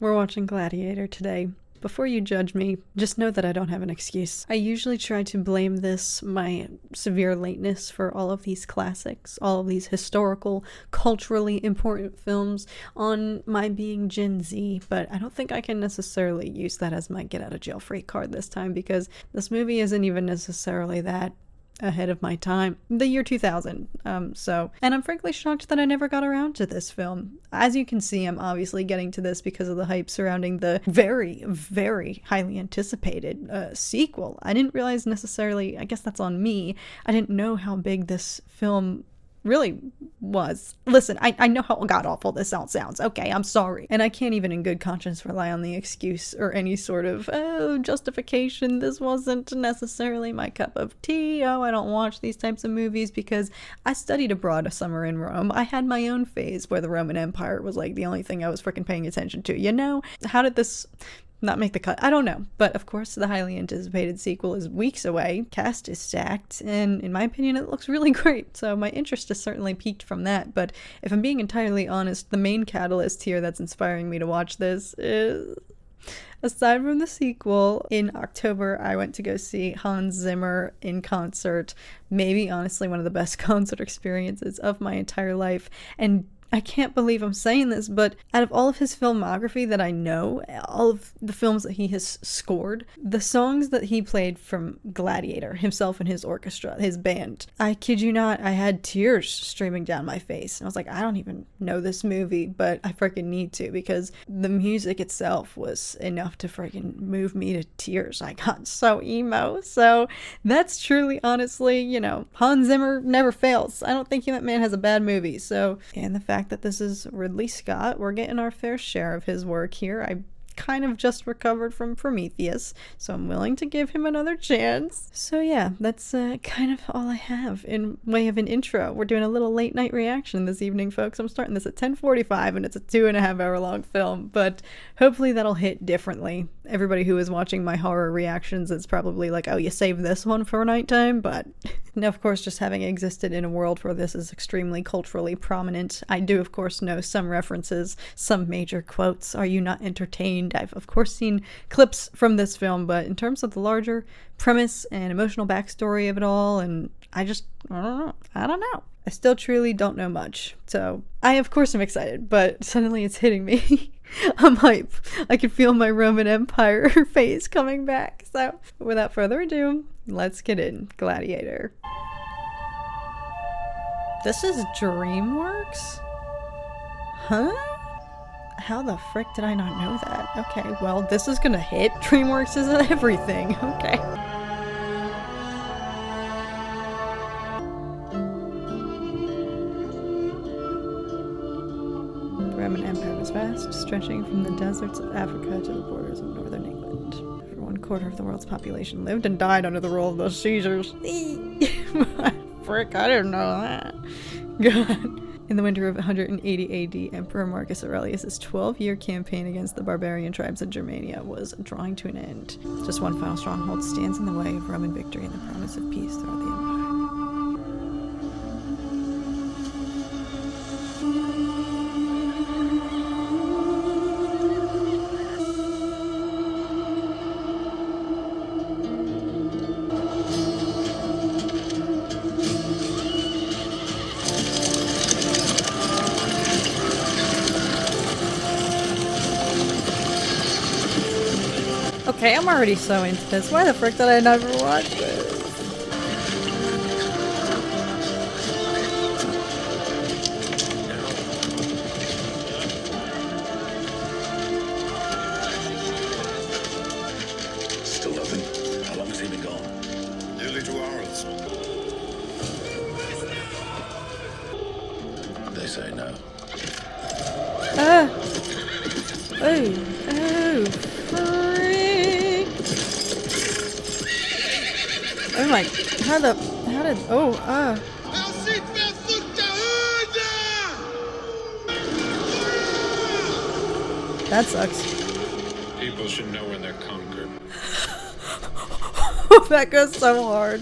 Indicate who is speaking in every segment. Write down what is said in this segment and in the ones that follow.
Speaker 1: We're watching Gladiator today. Before you judge me, just know that I don't have an excuse. I usually try to blame my severe lateness for all of these classics, all of these historical, culturally important films on my being Gen Z, but I don't think I can necessarily use that as my get out of jail free card this time because this movie isn't even necessarily that ahead of my time. The year 2000. And I'm frankly shocked that I never got around to this film. As you can see, I'm obviously getting to this because of the hype surrounding the very, very highly anticipated sequel. I didn't realize necessarily, I guess that's on me, I didn't know how big this film really was. Listen, I know how god-awful this sounds. Okay, I'm sorry. And I can't even in good conscience rely on the excuse or any sort of, justification. This wasn't necessarily my cup of tea. Oh, I don't watch these types of movies because I studied abroad a summer in Rome. I had my own phase where the Roman Empire was like the only thing I was freaking paying attention to. You know? How did this not make the cut? I don't know. But of course, the highly anticipated sequel is weeks away. Cast is stacked, and in my opinion, it looks really great. So my interest is certainly piqued from that. But if I'm being entirely honest, the main catalyst here that's inspiring me to watch this is, aside from the sequel, in October, I went to go see Hans Zimmer in concert. Maybe, honestly, one of the best concert experiences of my entire life. And I can't believe I'm saying this, but out of all of his filmography that I know, all of the films that he has scored, the songs that he played from Gladiator, himself and his orchestra, his band, I kid you not, I had tears streaming down my face. And I was like, I don't even know this movie, but I freaking need to because the music itself was enough to freaking move me to tears. I got so emo. So that's truly, honestly, Hans Zimmer never fails. I don't think that man has a bad movie. So, and the fact that this is Ridley Scott, we're getting our fair share of his work here. I kind of just recovered from Prometheus, so I'm willing to give him another chance. So yeah, that's kind of all I have in way of an intro. We're doing a little late night reaction this evening, folks. I'm starting this at 10:45 and it's a 2.5 hour long film, but hopefully that'll hit differently. Everybody who is watching my horror reactions is probably like, oh, you saved this one for nighttime, but now, of course, just having existed in a world where this is extremely culturally prominent, I do, of course, know some references, some major quotes. Are you not entertained? I've, of course, seen clips from this film, but in terms of the larger premise and emotional backstory of it all, and I don't know. I still truly don't know much. So I, of course, am excited, but suddenly it's hitting me. I'm hype. I can feel my Roman Empire phase coming back. So without further ado, let's get in. Gladiator. This is DreamWorks? Huh? How the frick did I not know that? Okay, well, this is gonna hit. DreamWorks is everything. Okay. The Roman Empire was vast, stretching from the deserts of Africa to the borders of northern England. Over 1/4 of the world's population lived and died under the rule of the Caesars. Frick, I didn't know that. God. In the winter of 180 AD, Emperor Marcus Aurelius' 12-year campaign against the barbarian tribes of Germania was drawing to an end. Just one final stronghold stands in the way of Roman victory and the promise of peace throughout the empire. Okay, I'm already so into this. Why the frick did I never watch this?
Speaker 2: Still nothing? How long has he been gone?
Speaker 3: Nearly 2 hours.
Speaker 2: They say no.
Speaker 1: Oh, freak. Oh my, that sucks.
Speaker 3: People should know when they're conquered.
Speaker 1: That goes so hard.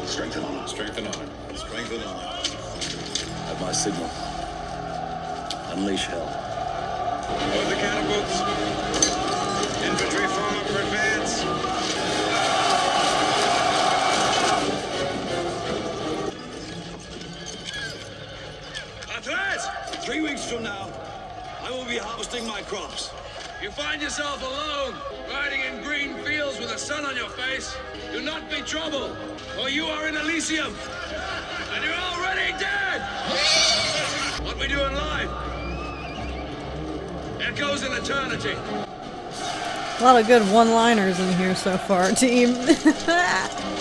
Speaker 2: Strength and honor.
Speaker 3: Strength and honor.
Speaker 2: Strength Anything on you? At my signal. Unleash hell.
Speaker 3: Load the catapults. Infantry form up for advance.
Speaker 2: Atlas! 3 weeks from now, I will be harvesting my crops.
Speaker 4: You find yourself alone, riding in green fields with the sun on your face, do not be troubled, for you are in Elysium, and you're already dead! What we do in life echoes in eternity.
Speaker 1: A lot of good one-liners in here so far, team.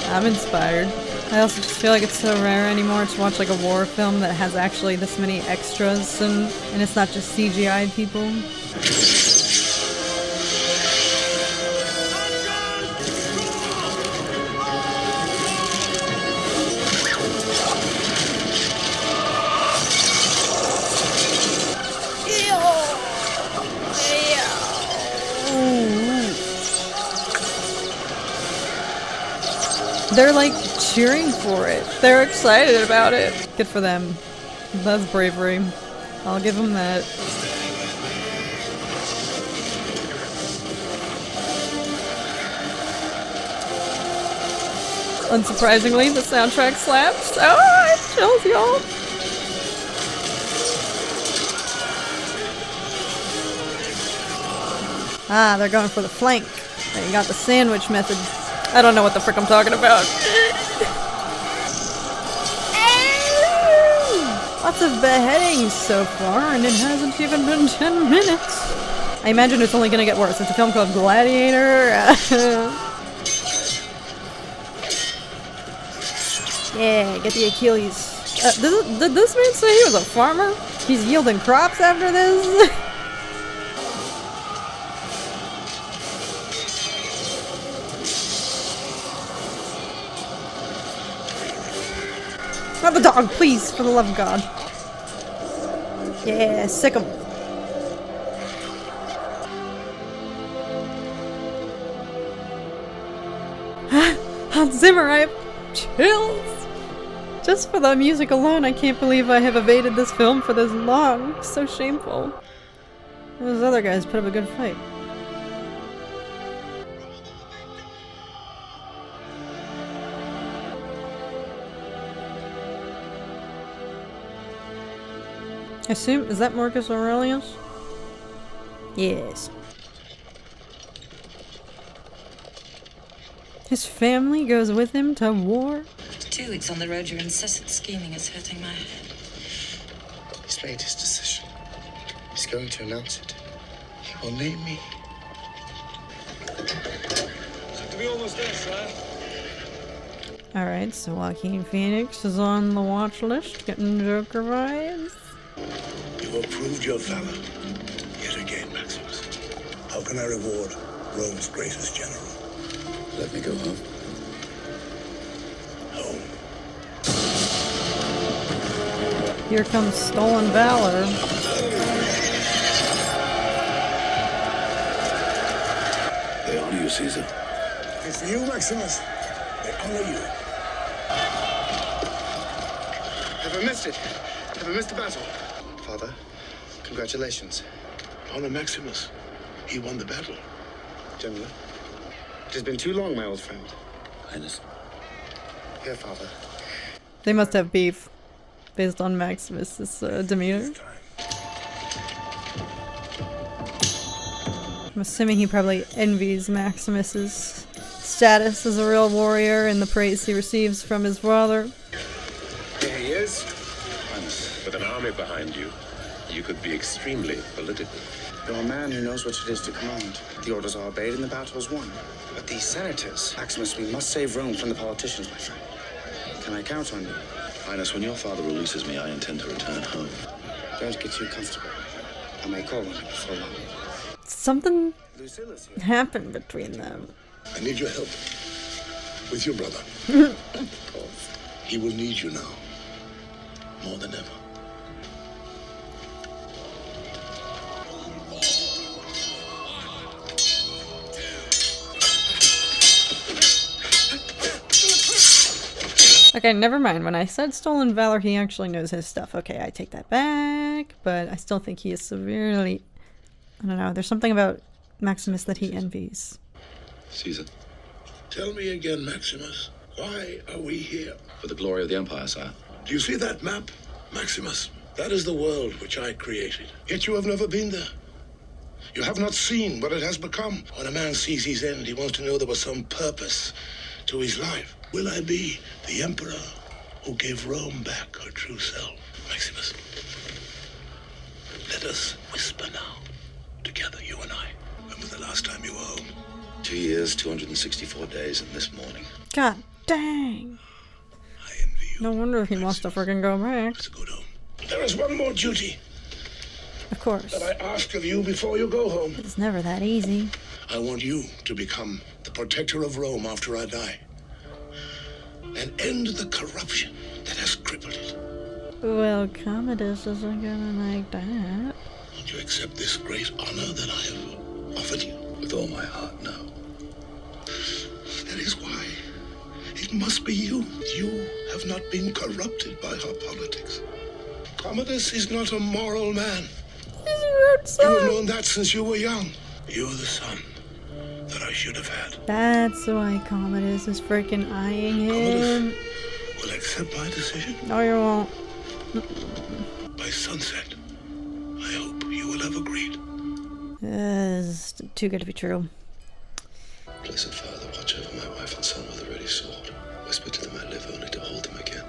Speaker 1: I'm inspired. I also just feel like it's so rare anymore to watch like a war film that has actually this many extras and it's not just CGI people. They're like cheering for it. They're excited about it. Good for them. That's bravery. I'll give them that. Unsurprisingly, the soundtrack slaps. Oh, it chills, y'all. Ah, they're going for the flank. They got the sandwich method. I don't know what the frick I'm talking about. Lots of beheadings so far, and it hasn't even been 10 minutes. I imagine it's only gonna get worse. It's a film called Gladiator. Yeah, get the Achilles. Did this man say he was a farmer? He's yielding crops after this? Not the dog, please, for the love of God. Yeah, sick him. Hans Zimmer, I have chills. Just for the music alone, I can't believe I have evaded this film for this long. So shameful. Those other guys put up a good fight. Assume, is that Marcus Aurelius? Yes. His family goes with him to war?
Speaker 5: 2 weeks on the road, your incessant scheming is hurting my head.
Speaker 6: He's made his decision. He's going to announce it. He will name me.
Speaker 3: Seem to be almost there, sir.
Speaker 1: Alright, so Joaquin Phoenix is on the watch list, getting Joker vibes.
Speaker 2: You have proved your valor yet again, Maximus. How can I reward Rome's greatest general? Let me go home. Home.
Speaker 1: Here comes stolen valor.
Speaker 2: They honor you, Caesar.
Speaker 6: And for you, Maximus, they honor you. Have I missed it? Have I missed the battle? Father, congratulations.
Speaker 2: Honor Maximus. He won the battle.
Speaker 6: General, it has been too long, my old friend.
Speaker 2: Highness.
Speaker 6: Here, Father.
Speaker 1: They must have beef based on Maximus's demeanor. I'm assuming he probably envies Maximus's status as a real warrior and the praise he receives from his father.
Speaker 6: There he is.
Speaker 2: Highness.
Speaker 3: With an army behind you, you could be extremely political.
Speaker 6: You're a man who knows what it is to command. The orders are obeyed and the battle is won. But these senators, Maximus, we must save Rome from the politicians, my friend. Can I count on you?
Speaker 2: Highness, when your father releases me, I intend to return home.
Speaker 6: Don't get too comfortable. I may call on you before long.
Speaker 1: Something
Speaker 6: Lucilla's here.
Speaker 1: happened between them.
Speaker 2: I need your help with your brother. He will need you now more than ever.
Speaker 1: Okay, never mind. When I said stolen valor, he actually knows his stuff. Okay, I take that back, but I still think he is severely... I don't know, there's something about Maximus that he envies.
Speaker 7: Caesar.
Speaker 2: Tell me again, Maximus. Why are we here?
Speaker 7: For the glory of the Empire, sire.
Speaker 2: Do you see that map, Maximus? That is the world which I created. Yet you have never been there. You have not seen what it has become. When a man sees his end, he wants to know there was some purpose to his life. Will I be the emperor who gave Rome back her true self? Maximus, let us whisper now, together, you and I. When was the last time you were home?
Speaker 7: 2 years, 264 days, and this morning.
Speaker 1: God dang.
Speaker 2: I envy you.
Speaker 1: No wonder he wants to freaking go back.
Speaker 2: Let's go home. There is one more duty
Speaker 1: Of course.
Speaker 2: that I ask of you before you go home.
Speaker 1: It's never that easy.
Speaker 2: I want you to become the protector of Rome after I die. And end the corruption that has crippled it.
Speaker 1: Well, Commodus isn't gonna like that.
Speaker 2: Won't you accept this great honor that I have offered you?
Speaker 7: With all my heart, no.
Speaker 2: That is why it must be you. You have not been corrupted by her politics. Commodus is not a moral man.
Speaker 1: He's a rude son.
Speaker 2: You have known that since you were young. You are the son that I should have had.
Speaker 1: That's why Commodus is freaking eyeing him.
Speaker 2: Commodus will accept my decision.
Speaker 1: No, you won't.
Speaker 2: By sunset, I hope you will have agreed.
Speaker 1: It's too good to be true.
Speaker 7: Blessed Father, watch over my wife and son with a ready sword. Whisper to them I live only to hold them again.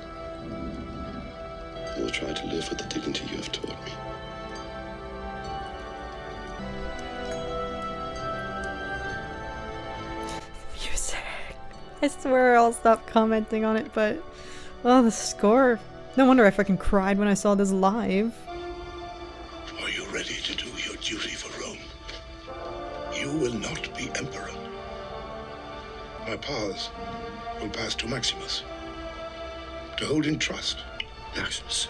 Speaker 7: I will try to live with the dignity you have taught me.
Speaker 1: Music. I swear I'll stop commenting on it, but... Oh, the score. No wonder I freaking cried when I saw this live.
Speaker 2: Are you ready to do your duty for Rome? You will not be emperor. My powers will pass to Maximus. To hold in trust.
Speaker 6: Maximus.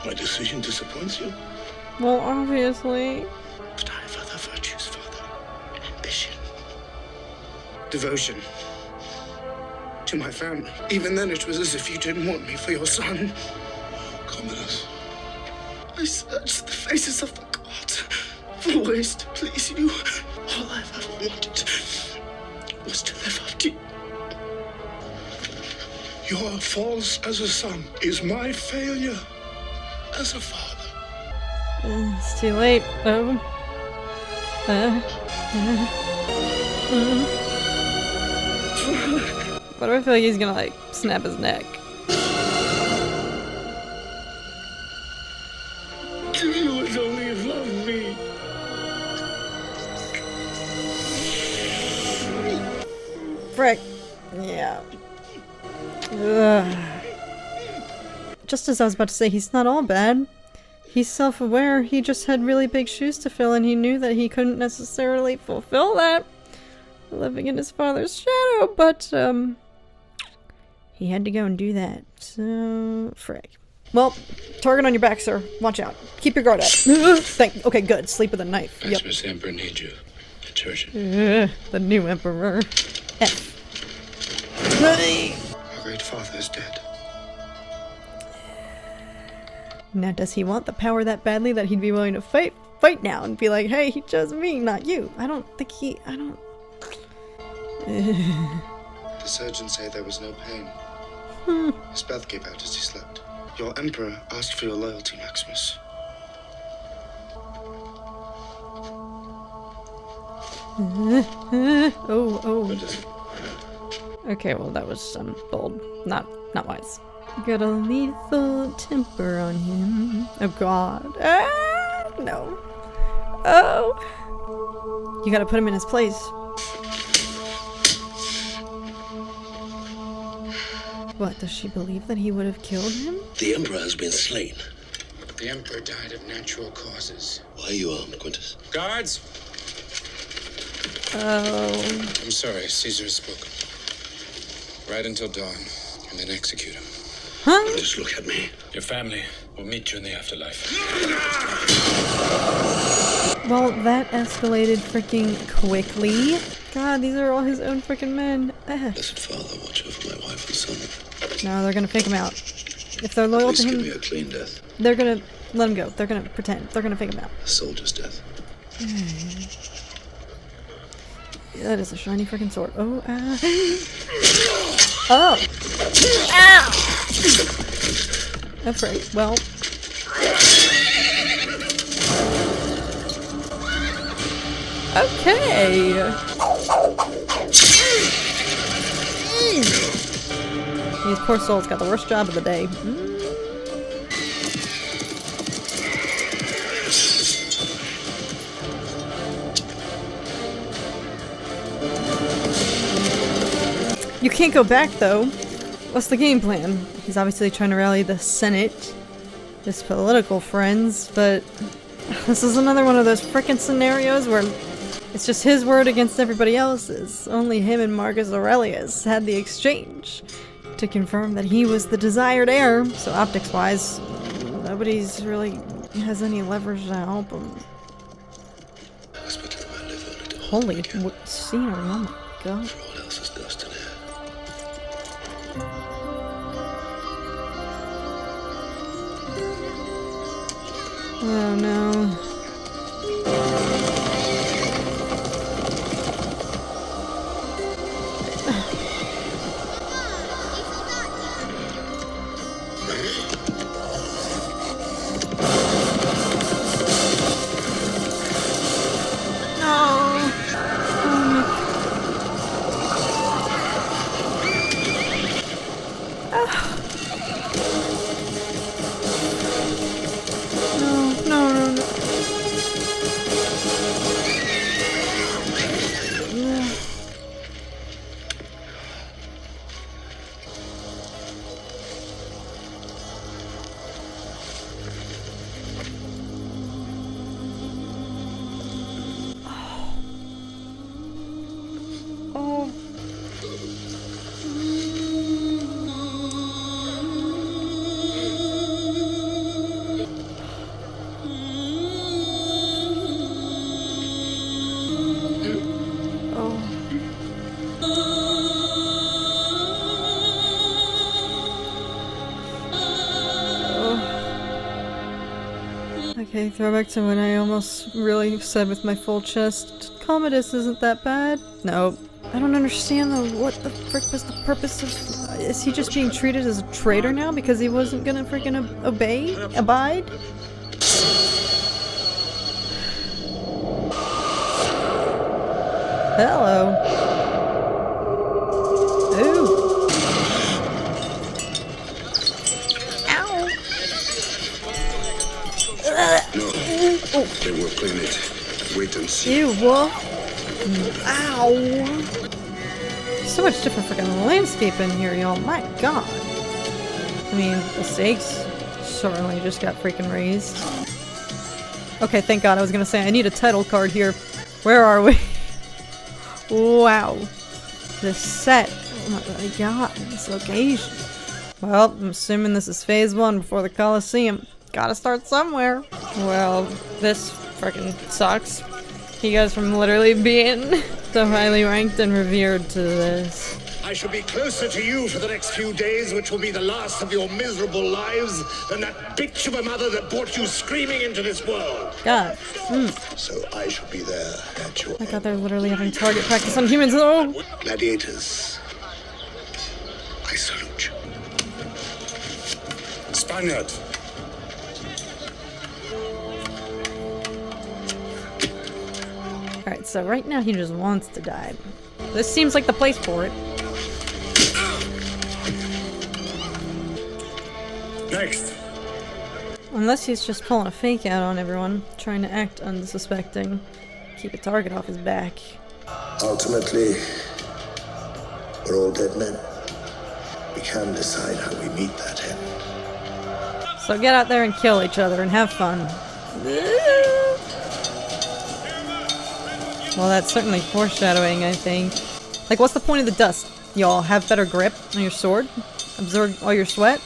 Speaker 2: My decision disappoints you?
Speaker 1: Well, obviously.
Speaker 6: But I have other virtues, Father. Ambition. Devotion. To my family. Even then, it was as if you didn't want me for your son.
Speaker 2: Commodus.
Speaker 6: I searched the faces of the gods for ways to please you. All I've ever wanted was to live up to you.
Speaker 2: Your faults as a son is my failure as a father.
Speaker 1: It's too late. Oh. What do I feel like he's gonna, like, snap his neck?
Speaker 2: If you would only have loved me.
Speaker 1: Frick. Yeah. Ugh. Just as I was about to say, he's not all bad. He's self-aware, he just had really big shoes to fill and he knew that he couldn't necessarily fulfill that living in his father's shadow, but he had to go and do that. So, frick. Well, target on your back, sir. Watch out. Keep your guard up. Okay, good. Sleep with a knife. Yep.
Speaker 3: Maximus, the Emperor needs you. Detergent.
Speaker 1: The new emperor. F.
Speaker 6: Our great father is dead.
Speaker 1: Now, does he want the power that badly that he'd be willing to fight now and be like, hey, he chose me, not you? I don't think he... I don't...
Speaker 6: The surgeons say there was no pain. His breath gave out as he slept. Your emperor asked for your loyalty, Maximus.
Speaker 1: Okay, well, that was bold. Not wise. Got a lethal temper on him. Oh god. Ah, no. Oh. You gotta put him in his place. What, does she believe that he would have killed him?
Speaker 2: The Emperor has been slain.
Speaker 8: The Emperor died of natural causes.
Speaker 2: Why are you armed, Quintus?
Speaker 8: Guards!
Speaker 1: Oh.
Speaker 8: I'm sorry, Caesar has spoken. Right until dawn, and then execute him.
Speaker 1: Huh?
Speaker 2: Just look at me.
Speaker 3: Your family will meet you in the afterlife.
Speaker 1: Well, that escalated freaking quickly. God, these are all his own freaking men.
Speaker 7: Blessed Father, watch over my wife and son.
Speaker 1: No, they're gonna fake him out. If they're loyal to
Speaker 7: Please give
Speaker 1: him,
Speaker 7: me a clean death.
Speaker 1: they're gonna let him go. They're gonna pretend. They're gonna fake him out.
Speaker 7: A soldier's death.
Speaker 1: That is a shiny freaking sword. Oh, oh! Ow! That's right. Well. Okay! These poor souls got the worst job of the day. You can't go back, though. What's the game plan? He's obviously trying to rally the Senate, his political friends, but this is another one of those frickin' scenarios where it's just his word against everybody else's. Only him and Marcus Aurelius had the exchange to confirm that he was the desired heir, so optics-wise, nobody's really has any leverage to help him. Holy scenery, oh my god. Oh no. Okay, throwback to when I almost really said with my full chest, Commodus isn't that bad. No. I don't understand though, what the frick was the purpose of... is he just being treated as a traitor now because he wasn't gonna freaking abide? Hello. Ooh.
Speaker 2: No, they won't clean it. Wait and see.
Speaker 1: Ew, what? Ow! So much different freaking landscape in here, y'all. My god. I mean, the stakes certainly just got freaking raised. Okay, thank god. I was gonna say, I need a title card here. Where are we? Wow. This set. Oh my god, this location. Well, I'm assuming this is phase 1 before the Coliseum. Gotta start somewhere. Well, this frickin' sucks. He goes from literally being so highly ranked and revered to this.
Speaker 2: I shall be closer to you for the next few days, which will be the last of your miserable lives, than that bitch of a mother that brought you screaming into this world.
Speaker 1: God.
Speaker 2: So I shall be there at your...
Speaker 1: I thought they're literally having target practice on humans. Oh!
Speaker 2: Gladiators, I salute you.
Speaker 3: Spaniard.
Speaker 1: Alright, so right now he just wants to die. This seems like the place for it.
Speaker 3: Next.
Speaker 1: Unless he's just pulling a fake out on everyone, trying to act unsuspecting. Keep a target off his back.
Speaker 2: Ultimately, we're all dead men. We can decide how we meet that end.
Speaker 1: So get out there and kill each other and have fun. Well, that's certainly foreshadowing, I think. Like, what's the point of the dust? Y'all have better grip on your sword? Absorb all your sweat?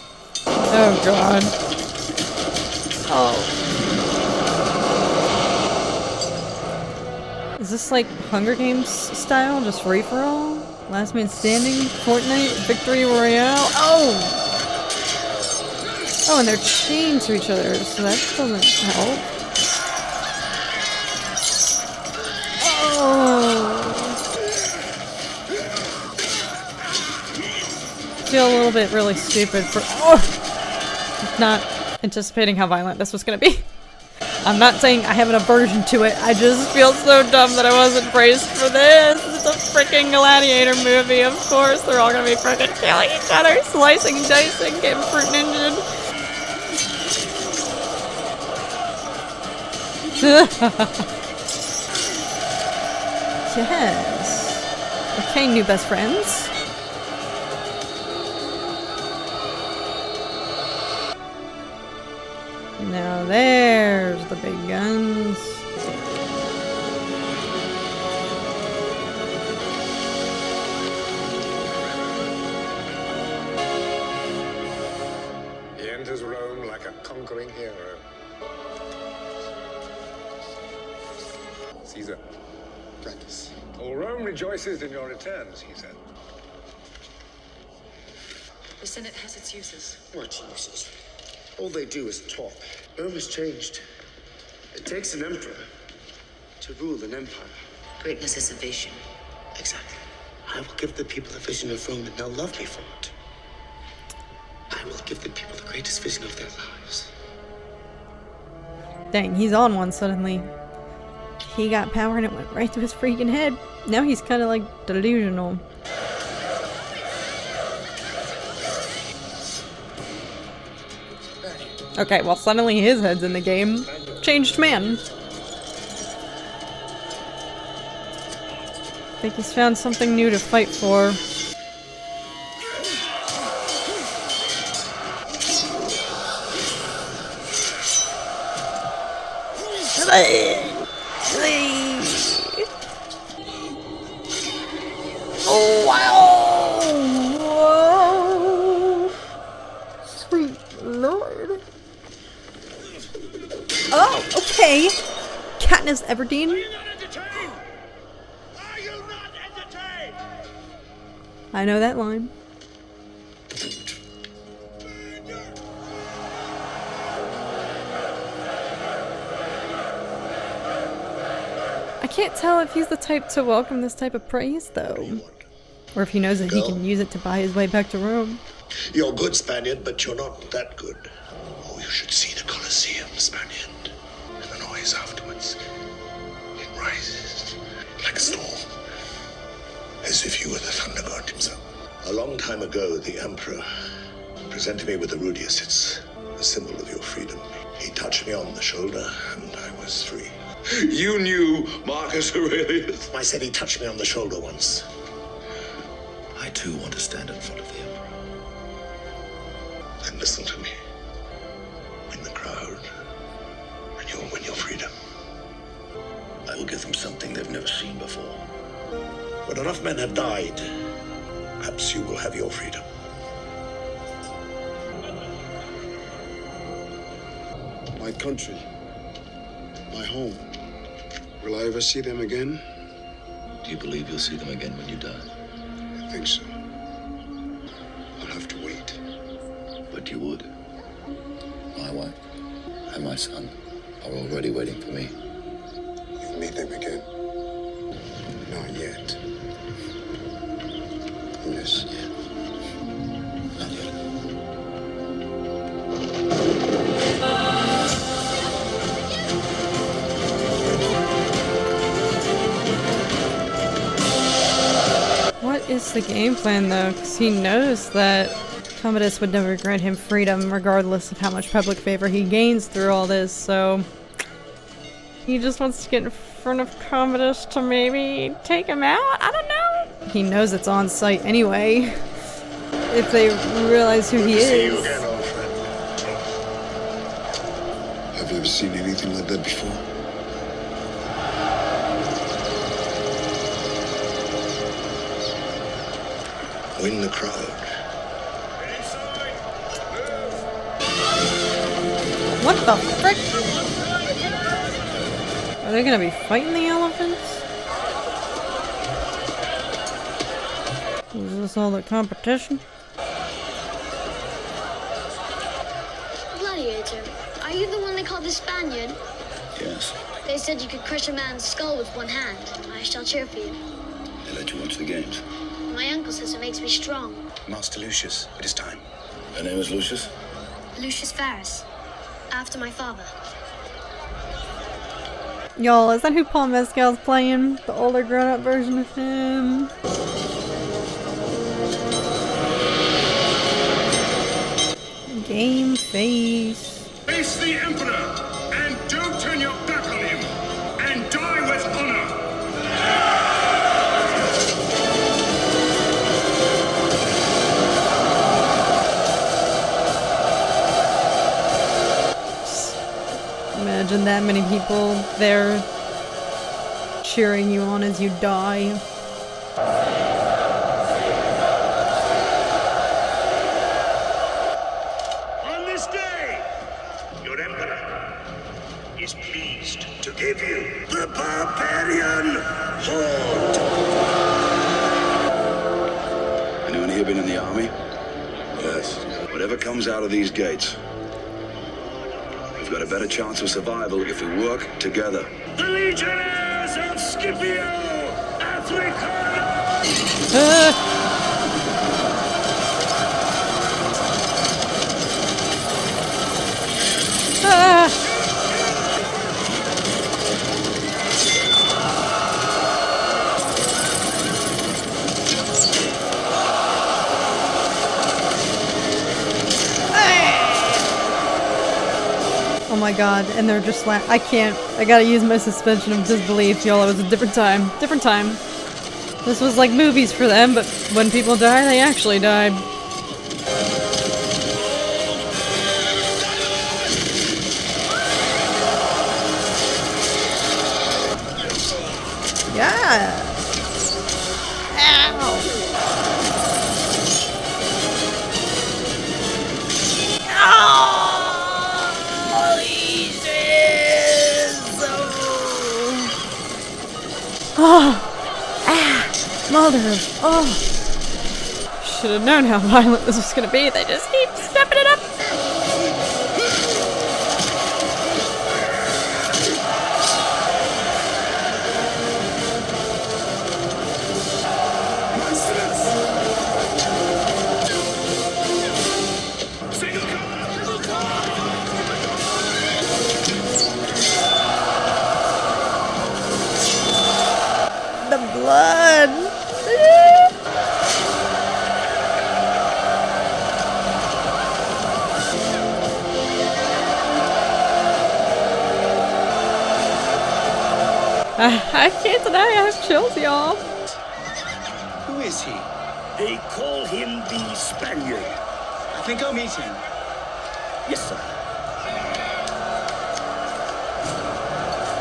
Speaker 1: Oh, God. Oh. Is this like Hunger Games style? Just free for all? Last man standing? Fortnite? Victory Royale? Oh! Oh, and they're chained to each other, so that doesn't help. Oh! I feel a little bit really stupid for not anticipating how violent this was gonna be. I'm not saying I have an aversion to it, I just feel so dumb that I wasn't praised for this. It's a freaking Gladiator movie, of course. They're all gonna be freaking killing each other, slicing, dicing, getting fruit ninja. Yes. Okay, new best friends. Now there's the big guns.
Speaker 2: He enters Rome like a conquering hero. Caesar. Practice. All Rome rejoices in your return, Caesar.
Speaker 5: The Senate has its uses.
Speaker 6: What uses? All they do is talk. Rome has changed. It takes an emperor to rule an empire.
Speaker 5: Greatness is a vision.
Speaker 6: Exactly. I will give the people a vision of Rome and they'll love me for it. I will give the people the greatest vision of their lives.
Speaker 1: Dang, he's on one suddenly. He got power and it went right through his freaking head. Now he's kind of like delusional. Okay, well suddenly his head's in the game. Changed man. I think he's found something new to fight for. Oh wow! Whoa! Sweet Lord. Oh, okay. Katniss Everdeen.
Speaker 4: Are you not entertained? Are you not entertained?
Speaker 1: I know that line. I can't tell if he's the type to welcome this type of praise, though. Or if he knows that he can use it to buy his way back to Rome.
Speaker 2: You're good, Spaniard, but you're not that good. Oh, you should see the Colosseum, Spaniard. And the noise afterwards. It rises like a storm. As if you were the thunder god himself. A long time ago, the Emperor presented me with the Rudius. It's a symbol of your freedom. He touched me on the shoulder, and I was free. You knew Marcus Aurelius? I said he touched me on the shoulder once. I too want to stand in front of the Emperor. Then listen to me. Win the crowd, and you'll win your freedom. I will give them something they've never seen before. When enough men have died, perhaps you will have your freedom.
Speaker 7: My country. My home. Will I ever see them again?
Speaker 2: Do you believe you'll see them again when you die?
Speaker 7: I think so. I'll have to wait.
Speaker 2: But you would. My wife and my son are already waiting for me.
Speaker 7: You'll meet them again. Not yet. Yes.
Speaker 2: Not yet. Not yet.
Speaker 1: What is the game plan, though? Because he knows that Commodus would never grant him freedom regardless of how much public favor he gains through all this, so... He just wants to get in front of Commodus to maybe take him out? I don't know! He knows it's on site anyway. If they realize who he is.
Speaker 2: See you again, old friend.
Speaker 7: Have you ever seen anything like that before?
Speaker 2: Win the crowd.
Speaker 1: What the frick? Are they gonna be fighting the elephants? this all the competition?
Speaker 9: Gladiator, are you the one they called the Spaniard?
Speaker 7: Yes.
Speaker 9: They said you could crush a man's skull with one hand. I shall cheer for you.
Speaker 7: They let you watch the games.
Speaker 9: My uncle says it makes me strong.
Speaker 6: Master Lucius, it is time.
Speaker 7: Your name is Lucius?
Speaker 9: Lucius Ferris, after my father.
Speaker 1: Y'all, is that who Paul Mescal's playing? The older grown-up version of him? Game face.
Speaker 2: Face the Emperor, and don't turn your back on him, and die with honor.
Speaker 1: Imagine that many people there cheering you on as you die.
Speaker 2: On this day, your Emperor is pleased to give you the Barbarian Horde.
Speaker 7: Anyone here been in the army? Yes. Whatever comes out of these gates, we've got a better chance of survival if we work together.
Speaker 2: The Legionnaires of Scipio Africana!
Speaker 1: Oh my god, and they're just like, I gotta use my suspension of disbelief, y'all. It was a different time. Different time. This was like movies for them, but when people die, they actually died. Yeah! Ow! Oh! Ah! Mother of... Oh! Should have known how violent this was gonna be. They just keep stepping it up! The blood! I can't deny I have chills, y'all.
Speaker 6: Who is he?
Speaker 2: They call him the Spaniard.
Speaker 6: I think I'll meet him.
Speaker 2: Yes, sir.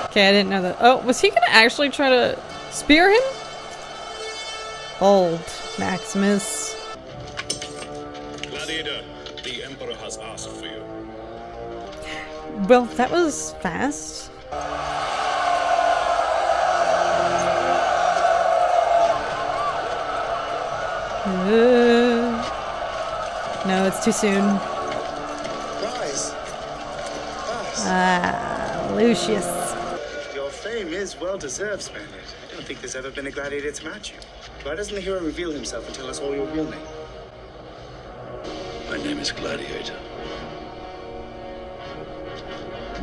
Speaker 1: Okay, I didn't know that. Oh, was he gonna actually try to spear him? Bold, Maximus.
Speaker 3: Gladiator, the Emperor has asked for you.
Speaker 1: Well, that was fast. No, it's too soon.
Speaker 6: Rise.
Speaker 1: Ah, Lucius.
Speaker 6: Your fame is well-deserved, Spaniard. I don't think there's ever been a gladiator to match you. Why doesn't the hero reveal himself and tell us all your real name?
Speaker 7: My name is Gladiator.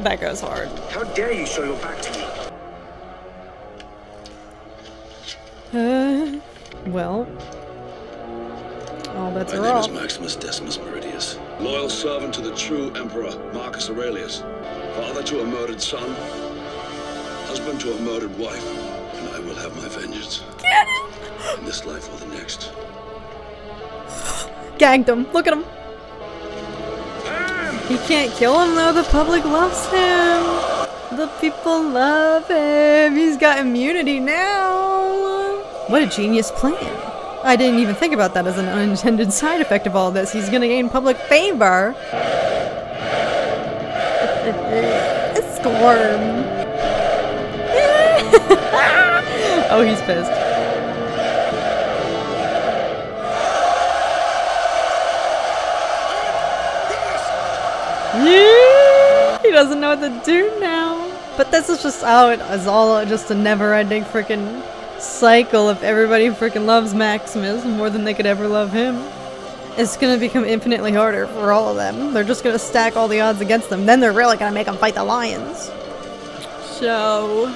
Speaker 1: That goes hard.
Speaker 6: How dare you show your back to me?
Speaker 1: Well. All bets
Speaker 7: My
Speaker 1: are
Speaker 7: name
Speaker 1: off.
Speaker 7: is Maximus Decimus Meridius, loyal servant to the true Emperor Marcus Aurelius, father to a murdered son, husband to a murdered wife, and I will have my vengeance.
Speaker 1: Get him!
Speaker 7: In this life or the next.
Speaker 1: Gagged him. Look at him. He can't kill him though. The public loves him. The people love him. He's got immunity now. What a genius plan. I didn't even think about that as an unintended side effect of all this. He's gonna gain public favor. Squirm. Oh, he's pissed. Yeah, he doesn't know what to do now. But this is just how it is, all just a never-ending freaking cycle of everybody freaking loves Maximus more than they could ever love him. It's gonna become infinitely harder for all of them. They're just gonna stack all the odds against them. Then they're really gonna make them fight the lions. So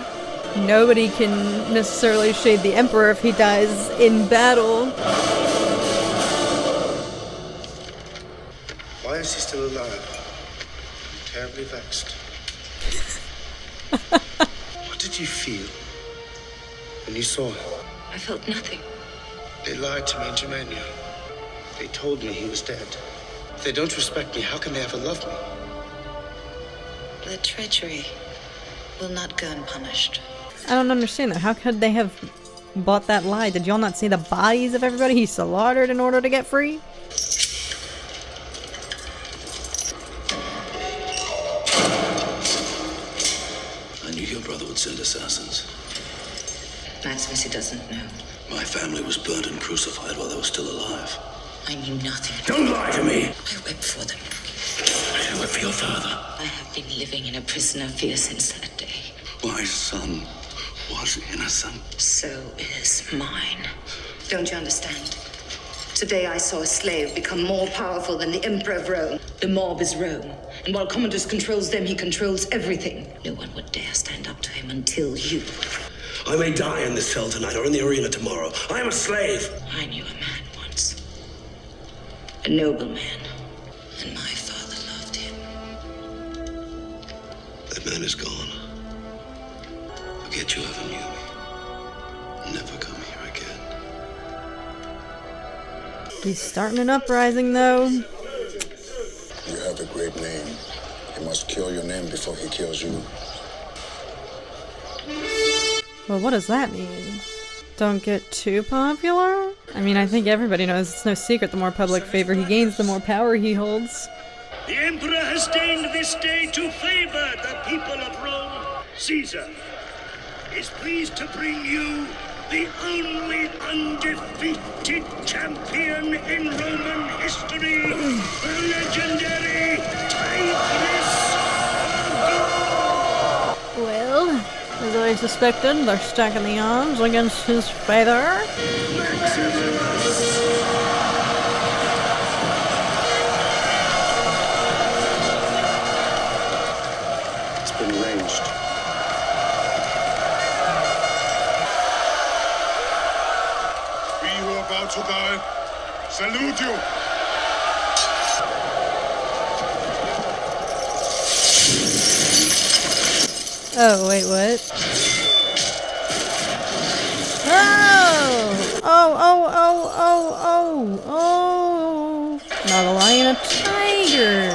Speaker 1: nobody can necessarily shade the Emperor if he dies in battle.
Speaker 6: Why is he still alive? I'm terribly vexed. What did you feel when you saw him?
Speaker 5: I felt nothing.
Speaker 6: They lied to me in Germania. They told me he was dead. If they don't respect me, how can they ever love me?
Speaker 5: The treachery will not go unpunished.
Speaker 1: I don't understand that. How could they have bought that lie? Did y'all not see the bodies of everybody he slaughtered in order to get free?
Speaker 7: I knew your brother would send assassins.
Speaker 5: Maximus, he doesn't know.
Speaker 7: My family was burned and crucified while they were still alive.
Speaker 5: I knew nothing.
Speaker 2: Don't lie to me!
Speaker 5: I wept for them.
Speaker 2: I didn't work for your father.
Speaker 5: I have been living in a prison of fear since that day.
Speaker 7: My son was innocent.
Speaker 5: So is mine. Don't you understand? Today I saw a slave become more powerful than the Emperor of Rome. The mob is Rome, and while Commodus controls them, he controls everything. No one would dare stand up to him until you.
Speaker 2: I may die in this cell tonight or in the arena tomorrow. I am a slave.
Speaker 5: I knew a man once. A noble man. And my father loved him.
Speaker 7: That man is gone. Forget you ever knew me. Never come here again.
Speaker 1: He's starting an uprising, though.
Speaker 10: You have a great name. He must kill your name before he kills you.
Speaker 1: Well, what does that mean? Don't get too popular? I mean, I think everybody knows it's no secret the more public favor he gains, the more power he holds.
Speaker 11: The Emperor has deigned this day to favor the people of Rome. Caesar is pleased to bring you the only undefeated champion in Roman history, the legendary Tigress of Gaul.
Speaker 1: Well, as I suspected, they're stacking the odds against his father.
Speaker 6: It's been arranged.
Speaker 3: We who are about to die, salute you!
Speaker 1: Oh, wait, what? Oh! Oh! Not a lion, a tiger!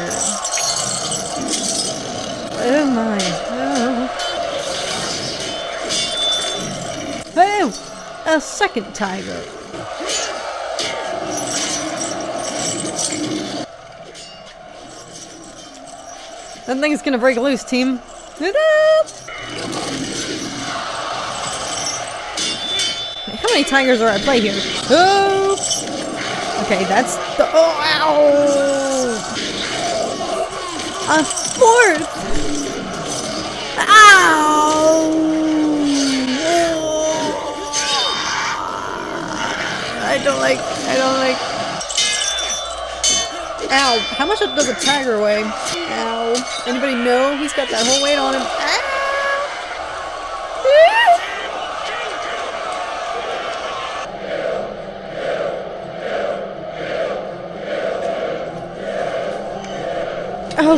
Speaker 1: Oh my, oh! A second tiger! That thing's gonna break loose, team. How many tigers are at play here? Oh! Okay, that's the. Oh, ow! A fourth! Ow! I don't like. Ow! How much does a tiger weigh? Ow! Anybody know? He's got that whole weight on him. Oh!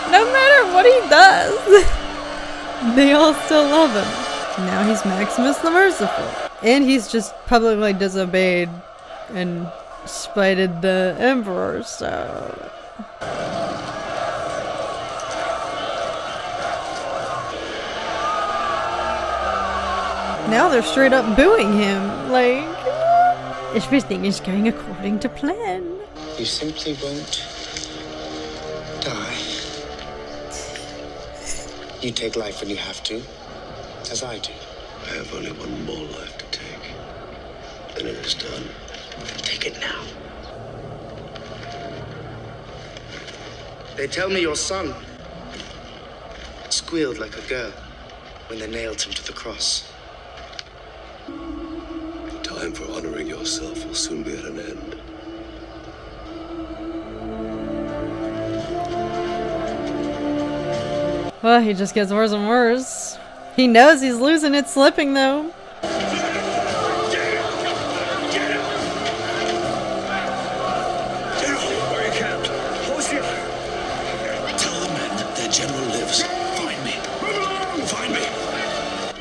Speaker 1: No matter what he does, they all still love him. Now he's Maximus the Merciful. And he's just publicly disobeyed and spited the Emperor, so... Now they're straight up booing him, like... Everything is going according to plan.
Speaker 6: You simply won't die. You take life when you have to, as I do.
Speaker 7: I have only one more life to take. Then it is done.
Speaker 6: Take it now. They tell me your son squealed like a girl when they nailed him to the cross.
Speaker 7: Time for honoring yourself will soon be at an end.
Speaker 1: Well, he just gets worse and worse. He knows he's losing it, slipping though.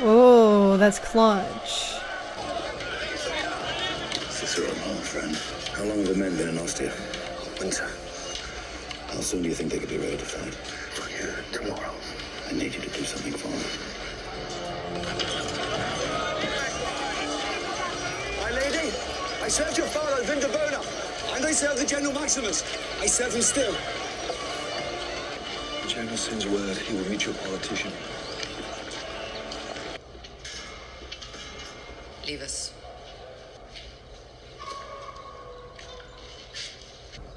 Speaker 1: Oh, that's clutch.
Speaker 10: Cicero, old friend. How long have the men been in Ostia?
Speaker 7: Winter.
Speaker 10: How soon do you think they could be ready to fight?
Speaker 7: Tomorrow.
Speaker 10: I need you to do something for me.
Speaker 12: My lady, I served your father, Vindabona, and I serve the General Maximus. I serve him still.
Speaker 7: The general sends word he will meet your politician.
Speaker 5: Leave us.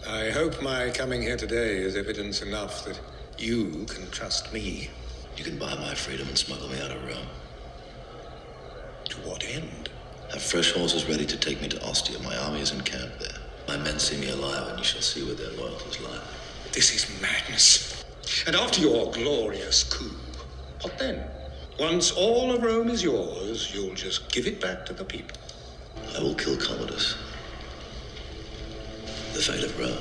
Speaker 8: I hope my coming here today is evidence enough that you can trust me.
Speaker 7: You can buy my freedom and smuggle me out of Rome.
Speaker 8: To what end?
Speaker 7: Have fresh horses ready to take me to Ostia. My army is encamped there. My men see me alive, and you shall see where their loyalties lie.
Speaker 8: This is madness. And after your glorious coup, what then? Once all of Rome is yours, you'll just give it back to the people.
Speaker 7: I will kill Commodus. The fate of Rome,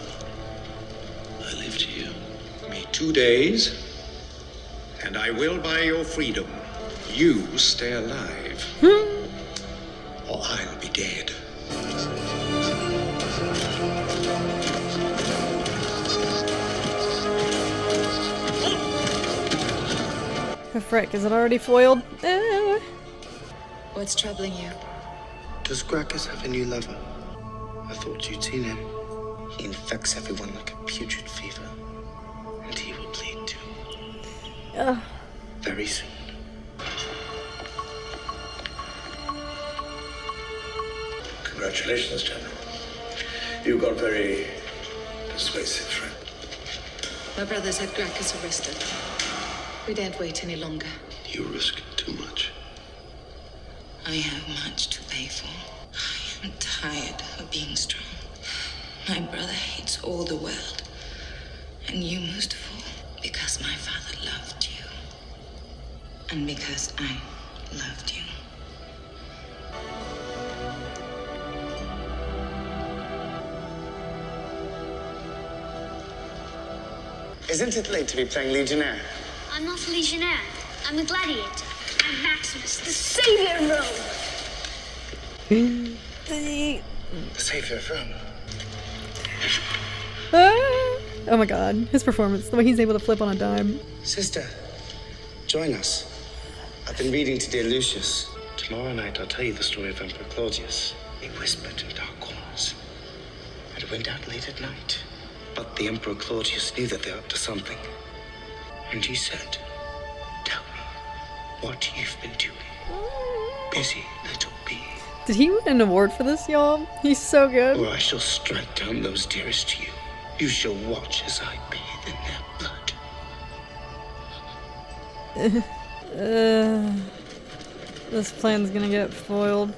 Speaker 7: I leave to you.
Speaker 8: Give me 2 days, and I will buy your freedom. You stay alive, or I'll be dead.
Speaker 1: Oh, frick, is it already foiled?
Speaker 5: What's troubling you?
Speaker 6: Does Gracchus have a new lover? I thought you'd seen him. He infects everyone like a putrid fever. And he will bleed too. Very soon.
Speaker 2: Congratulations, General. You got very persuasive, friend.
Speaker 5: My brothers had Gracchus arrested. We daren't wait any longer.
Speaker 7: You risk too much.
Speaker 5: I have much to pay for. I am tired of being strong. My brother hates all the world. And you most of all. Because my father loved you. And because I loved you.
Speaker 6: Isn't it late to be playing Legionnaire?
Speaker 9: I'm not a legionnaire. I'm a gladiator. I'm Maximus, the savior of Rome.
Speaker 6: The savior of Rome.
Speaker 1: Oh my god, his performance, the way he's able to flip on a dime.
Speaker 6: Sister, join us. I've been reading to dear Lucius. Tomorrow night I'll tell you the story of Emperor Claudius. He whispered in dark corners. And it went out late at night. But the Emperor Claudius knew that they're up to something. And he said, tell me what you've been doing. Busy little bee.
Speaker 1: Did he win an award for this, y'all? He's so good.
Speaker 6: Or I shall strike down those dearest to you. You shall watch as I bathe in their blood.
Speaker 1: This plan's gonna get foiled.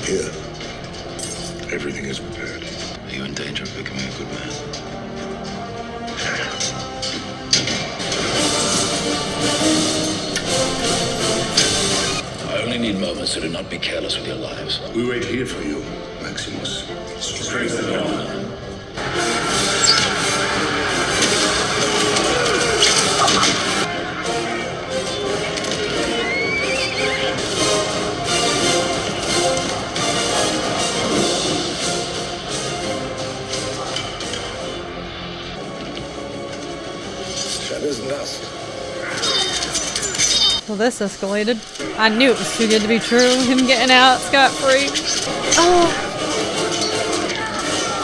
Speaker 2: Here. Everything is prepared.
Speaker 7: Are you in danger of becoming a good man? I only need moments, so do not be careless with your lives.
Speaker 2: We wait here for you, Maximus. Strength and honor. That isn't us.
Speaker 1: Well, this escalated. I knew it was too good to be true. Him getting out scot-free. Oh!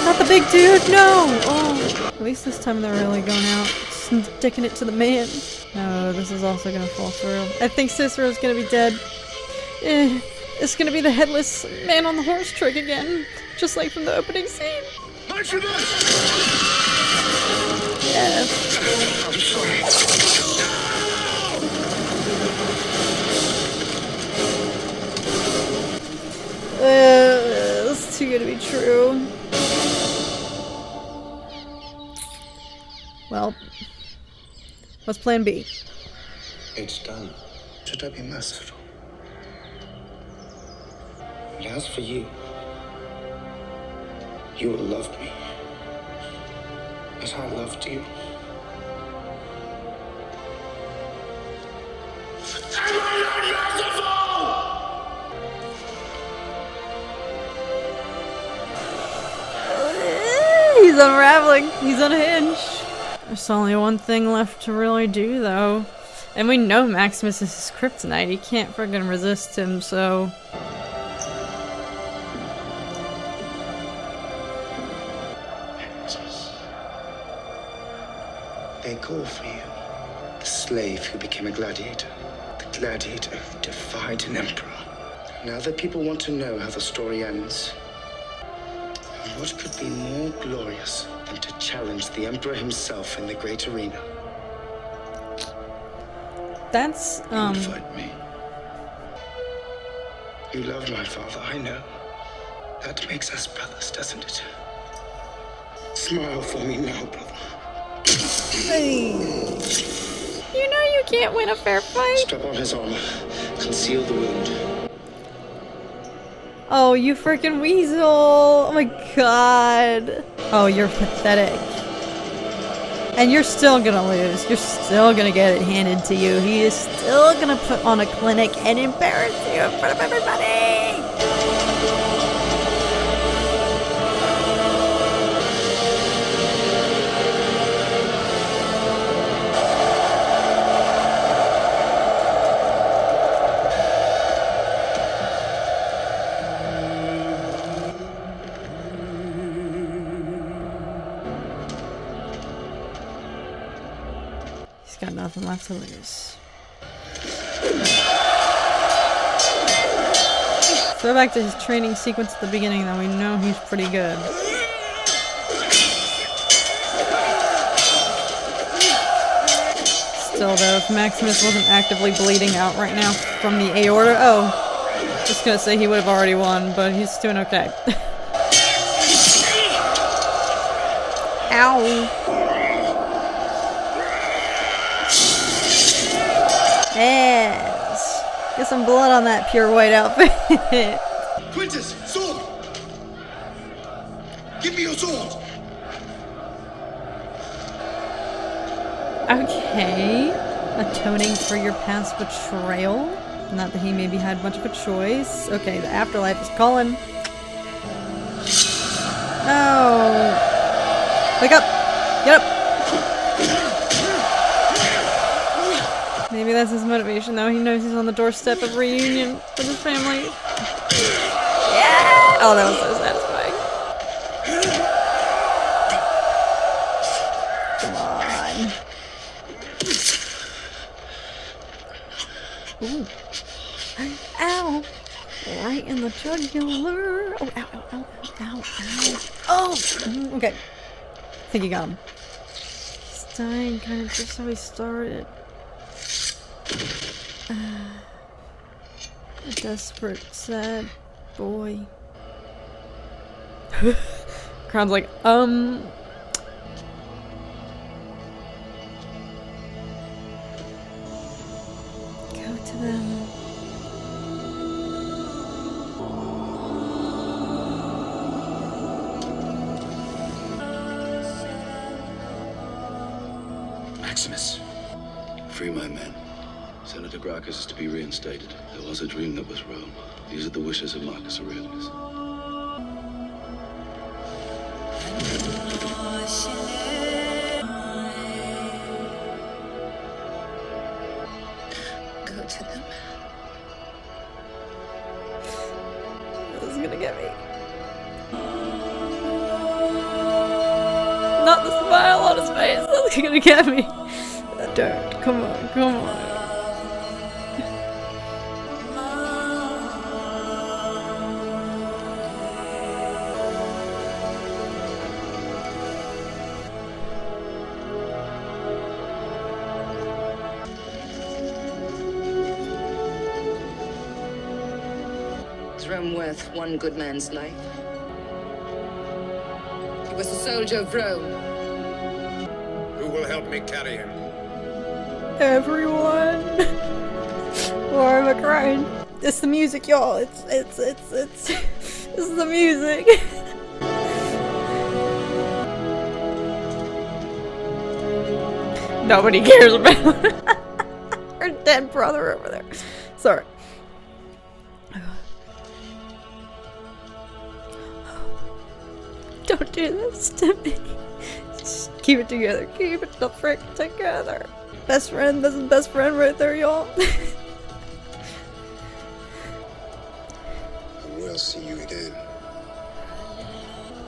Speaker 1: Not the big dude, no! Oh! At least this time they're really going out. Sticking it to the man. No, this is also gonna fall through. I think Cicero's gonna be dead. It's gonna be the headless man on the horse trick again. Just like from the opening scene. Yes.
Speaker 2: I'm sorry.
Speaker 1: It's too good to be true. Well, what's plan B?
Speaker 6: It's done. Should I be merciful? And as for you, you will love me as I loved you.
Speaker 2: Am I not merciful?
Speaker 1: He's unraveling. He's unhinged. There's only one thing left to really do, though. And we know Maximus is his kryptonite. He can't friggin' resist him, so...
Speaker 6: They call for you. The slave who became a gladiator. The gladiator who defied an emperor. Now that people want to know how the story ends, what could be more glorious than to challenge the emperor himself in the great arena?
Speaker 1: That's,
Speaker 7: You would fight me.
Speaker 6: You love my father, I know. That makes us brothers, doesn't it? Smile for me now, brother.
Speaker 1: Hey. You know you can't win a fair fight.
Speaker 6: Strap on his armor. Conceal the wound.
Speaker 1: Oh, you freaking weasel! Oh my god! Oh, you're pathetic. And you're still gonna lose. You're still gonna get it handed to you. He is still gonna put on a clinic and embarrass you in front of everybody! He's got nothing left to lose. So back to his training sequence at the beginning, though, we know he's pretty good. Still, though, if Maximus wasn't actively bleeding out right now from the aorta, just gonna say he would have already won, but he's doing okay. Ow! Yes! Get some blood on that pure white outfit.
Speaker 2: Quintus, sword! Give me your sword!
Speaker 1: Okay. Atoning for your past betrayal. Not that he maybe had much of a choice. Okay, the afterlife is calling. Oh! Wake up! Get up! Maybe that's his motivation, though. He knows he's on the doorstep of reunion with his family. Yeah! Oh, that was so satisfying. Come on. Ooh. Ow! Right in the jugular. Oh, ow, ow, ow, ow, ow. Oh! Okay. I think he got him. He's dying kind of just how he started. A desperate, sad boy. Crowd's like, Go to them.
Speaker 7: Maximus. Free my men. Senator Gracchus is to be reinstated. There was a dream that was Rome. These are the wishes of Marcus Aurelius.
Speaker 1: You're gonna get me. Dirt. Come on, come on.
Speaker 5: Is Rome worth one good man's life? He was a soldier of Rome.
Speaker 3: Who will help me carry him?
Speaker 1: Everyone. Why am I crying? It's the music, y'all. It's this is the music. Nobody cares about our dead brother over there. Sorry. Don't do this to me. Just keep it together. Keep it the frick together. Best friend. This is best friend right there, y'all.
Speaker 10: I will see you again.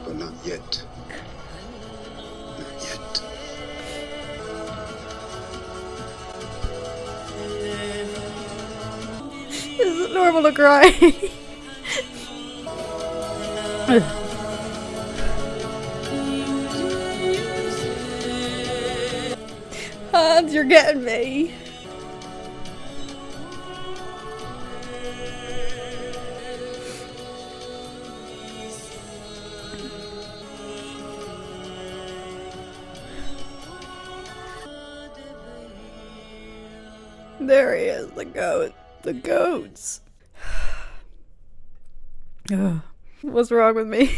Speaker 10: But not yet. Not yet.
Speaker 1: Is it normal to cry? Hans, you're getting me. There he is, the goat. The goats. Ugh. What's wrong with me?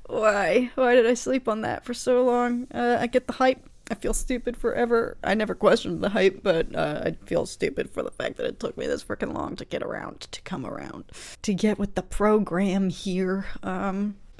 Speaker 1: Why? Why did I sleep on that for so long? I get the hype. I feel stupid forever. I never questioned the hype, but I feel stupid for the fact that it took me this freaking long to get around, to come around, to get with the program here.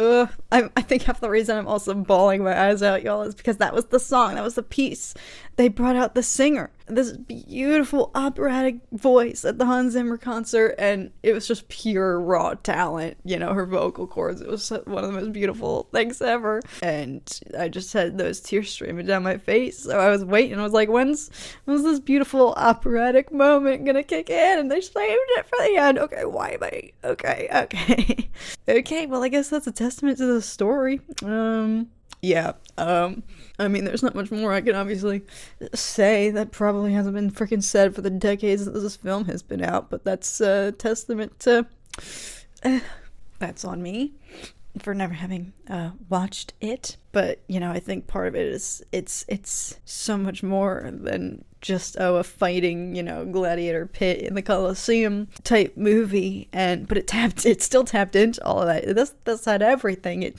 Speaker 1: I think half the reason I'm also bawling my eyes out, y'all, is because that was the song, that was the piece. They brought out the singer, this beautiful operatic voice at the Hans Zimmer concert, and it was just pure raw talent, you know, her vocal cords. It was one of the most beautiful things ever, and I just had those tears streaming down my face, so I was waiting. I was like, when's this beautiful operatic moment gonna kick in? And they saved it for the end. Okay, why am I... Okay. Okay, well, I guess that's a testament to the story. Yeah, I mean, there's not much more I can obviously say that probably hasn't been freaking said for the decades that this film has been out, but that's a testament to... that's on me for never having watched it. But, you know, I think part of it is it's so much more than just, a fighting, you know, gladiator pit in the Colosseum type movie, but it still tapped into all of that. This had everything. It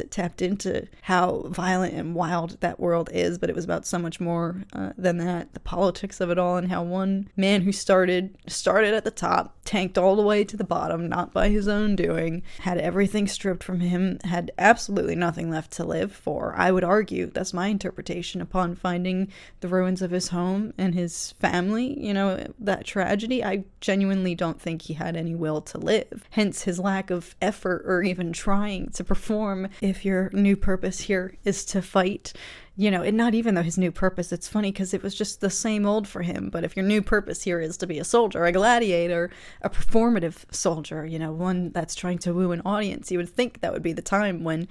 Speaker 1: tapped into how violent and wild that world is, but it was about so much more than that. The politics of it all, and how one man who started at the top, tanked all the way to the bottom, not by his own doing, had everything stripped from him, had absolutely nothing left to live for. I would argue, that's my interpretation, upon finding the ruins of his home and his family, you know, that tragedy. I genuinely don't think he had any will to live. Hence his lack of effort or even trying to perform. If your new purpose here is to fight, you know, and not even though his new purpose, it's funny because it was just the same old for him, but if your new purpose here is to be a soldier, a gladiator, a performative soldier, you know, one that's trying to woo an audience, you would think that would be the time when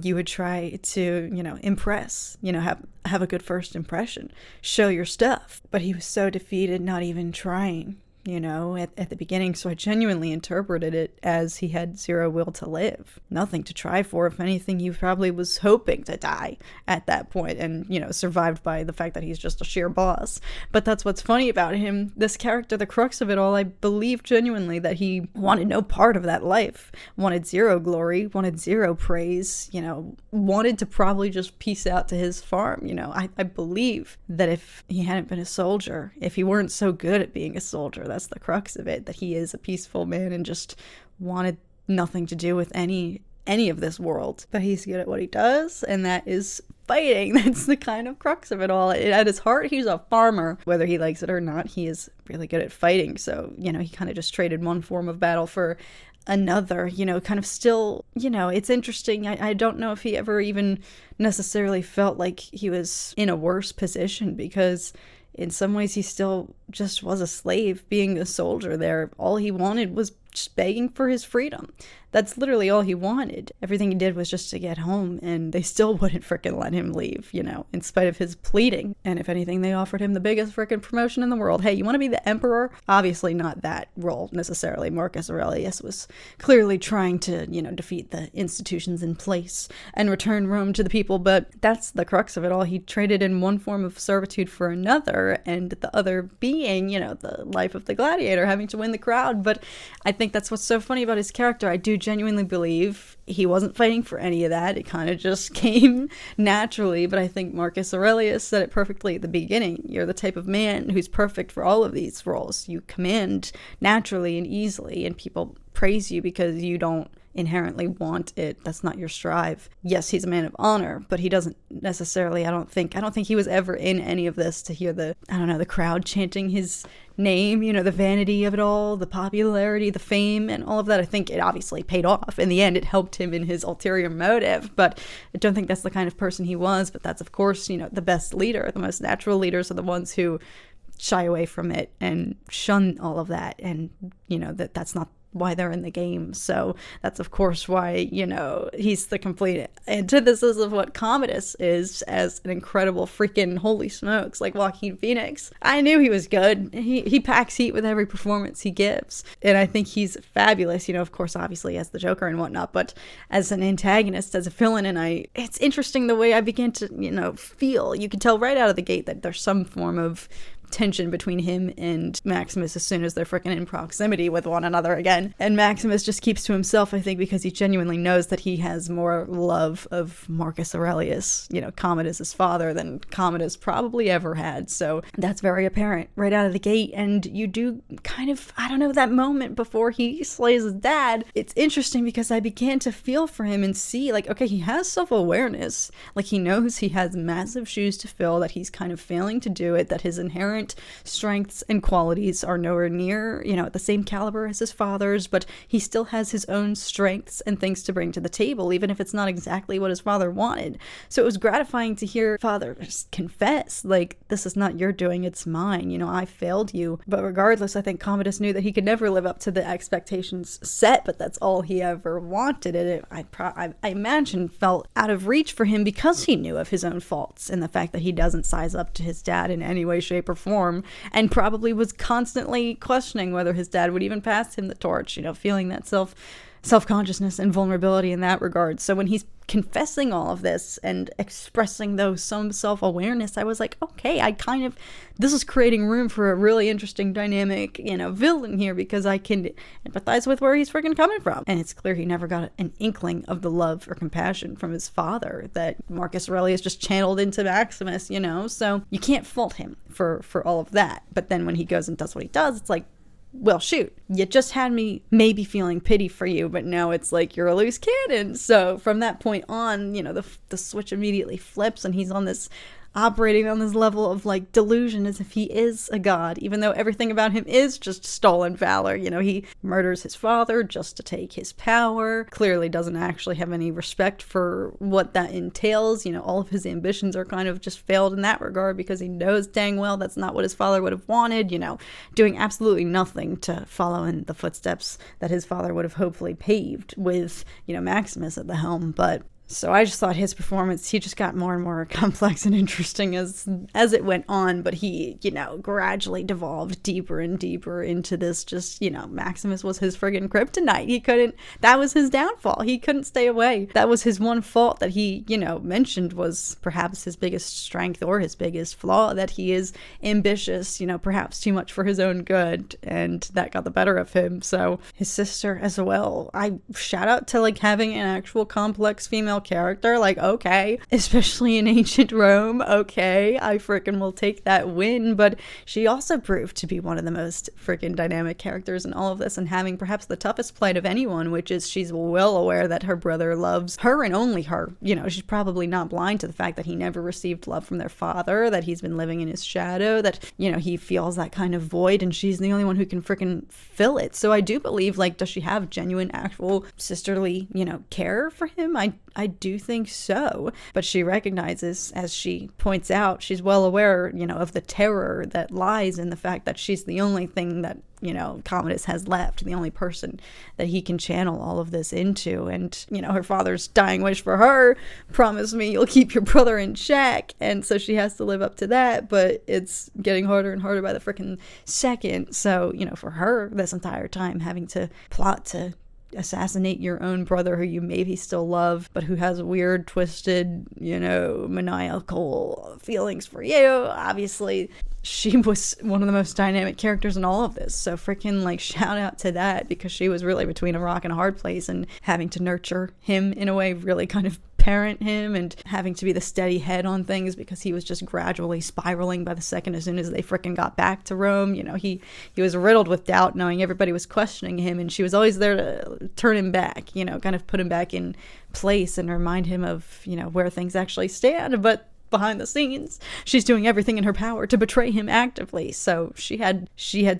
Speaker 1: you would try to, you know, impress, you know, have a good first impression, show your stuff. But he was so defeated, not even trying, you know, at the beginning. So I genuinely interpreted it as he had zero will to live, nothing to try for. If anything, he probably was hoping to die at that point, and, you know, survived by the fact that he's just a sheer boss. But that's what's funny about him. This character, the crux of it all, I believe genuinely that he wanted no part of that life, wanted zero glory, wanted zero praise, you know, wanted to probably just peace out to his farm. You know, I believe that if he hadn't been a soldier, if he weren't so good at being a soldier, that's the crux of it, that he is a peaceful man and just wanted nothing to do with any of this world. But he's good at what he does, and that is fighting. That's the kind of crux of it all. At his heart, he's a farmer. Whether he likes it or not, he is really good at fighting. So, you know, he kind of just traded one form of battle for another, kind of still, it's interesting. I don't know if he ever even necessarily felt like he was in a worse position, because in some ways he still just was a slave being a soldier there. All he wanted was just begging for his freedom. That's literally all he wanted. Everything he did was just to get home, and they still wouldn't frickin' let him leave, in spite of his pleading. And if anything, they offered him the biggest frickin' promotion in the world. Hey, you want to be the emperor? Obviously not that role necessarily. Marcus Aurelius was clearly trying to, defeat the institutions in place and return Rome to the people, but that's the crux of it all. He traded in one form of servitude for another, and the other being, the life of the gladiator, having to win the crowd. But I think that's what's so funny about his character. I do genuinely believe he wasn't fighting for any of that. It kind of just came naturally. But I think Marcus Aurelius said it perfectly at the beginning. You're the type of man who's perfect for all of these roles. You command naturally and easily, and people praise you because you don't inherently want it. That's not your strive. Yes, he's a man of honor, but he doesn't necessarily, I don't think he was ever in any of this to hear the crowd chanting his name, the vanity of it all, the popularity, the fame, and all of that. I think it obviously paid off. In the end, it helped him in his ulterior motive, but I don't think that's the kind of person he was. But that's, of course, the best leader. The most natural leaders are the ones who shy away from it and shun all of that, and that's not why they're in the game. So that's of course why, he's the complete antithesis of what Commodus is, as an incredible freaking holy smokes, like Joaquin Phoenix. I knew he was good. He packs heat with every performance he gives, and I think he's fabulous, of course, obviously as the Joker and whatnot, but as an antagonist, as a villain. And it's interesting the way I began to, feel, you can tell right out of the gate that there's some form of tension between him and Maximus as soon as they're freaking in proximity with one another again. And Maximus just keeps to himself, I think, because he genuinely knows that he has more love of Marcus Aurelius, Commodus' father, than Commodus probably ever had. So that's very apparent right out of the gate. And you do kind of, that moment before he slays his dad, it's interesting because I began to feel for him and see, like, okay, he has self-awareness. Like, he knows he has massive shoes to fill, that he's kind of failing to do it, that his inherent strengths and qualities are nowhere near, at the same caliber as his father's, but he still has his own strengths and things to bring to the table, even if it's not exactly what his father wanted. So it was gratifying to hear father just confess, like, this is not your doing, it's mine, I failed you. But regardless, I think Commodus knew that he could never live up to the expectations set, but that's all he ever wanted. And I imagine felt out of reach for him because he knew of his own faults and the fact that he doesn't size up to his dad in any way, shape, or form, and probably was constantly questioning whether his dad would even pass him the torch, feeling that self-consciousness and vulnerability in that regard. So when he's confessing all of this and expressing some self-awareness, I was like, okay, this is creating room for a really interesting dynamic, villain here, because I can empathize with where he's freaking coming from. And it's clear he never got an inkling of the love or compassion from his father that Marcus Aurelius just channeled into Maximus, so you can't fault him for all of that. But then when he goes and does what he does, it's like, well, shoot, you just had me maybe feeling pity for you, but now it's like you're a loose cannon. So from that point on, the switch immediately flips, and he's operating on this level of like delusion as if he is a god, even though everything about him is just stolen valor. He murders his father just to take his power, clearly doesn't actually have any respect for what that entails. All of his ambitions are kind of just failed in that regard because he knows dang well that's not what his father would have wanted, doing absolutely nothing to follow in the footsteps that his father would have hopefully paved with, Maximus at the helm. But so I just thought his performance, he just got more and more complex and interesting as it went on, but he, gradually devolved deeper and deeper into this just, Maximus was his friggin' kryptonite. That was his downfall. He couldn't stay away. That was his one fault that he, mentioned was perhaps his biggest strength or his biggest flaw, that he is ambitious, perhaps too much for his own good, and that got the better of him. So his sister as well, I shout out to like having an actual complex female character, like, okay, especially in ancient Rome, okay, I freaking will take that win. But she also proved to be one of the most freaking dynamic characters in all of this, and having perhaps the toughest plight of anyone, which is she's well aware that her brother loves her and only her. You know, she's probably not blind to the fact that he never received love from their father, that he's been living in his shadow, that, you know, he feels that kind of void, and she's the only one who can freaking fill it. So I do believe, like, does she have genuine, actual sisterly, you know, care for him? I do think so. But she recognizes, as she points out, she's well aware, you know, of the terror that lies in the fact that she's the only thing that, you know, Commodus has left, the only person that he can channel all of this into. And, you know, her father's dying wish for her, promise me you'll keep your brother in check. And so she has to live up to that, but it's getting harder and harder by the freaking second. So, you know, for her, this entire time having to plot to assassinate your own brother who you maybe still love, but who has weird, twisted, you know, maniacal feelings for you. Obviously, she was one of the most dynamic characters in all of this. So freaking, like, shout out to that, because she was really between a rock and a hard place, and having to nurture him in a way, really kind of parent him, and having to be the steady head on things, because he was just gradually spiraling by the second as soon as they freaking got back to Rome. You know, he was riddled with doubt, knowing everybody was questioning him, and she was always there to turn him back, you know, kind of put him back in place and remind him of, you know, where things actually stand. But behind the scenes, she's doing everything in her power to betray him actively. So she had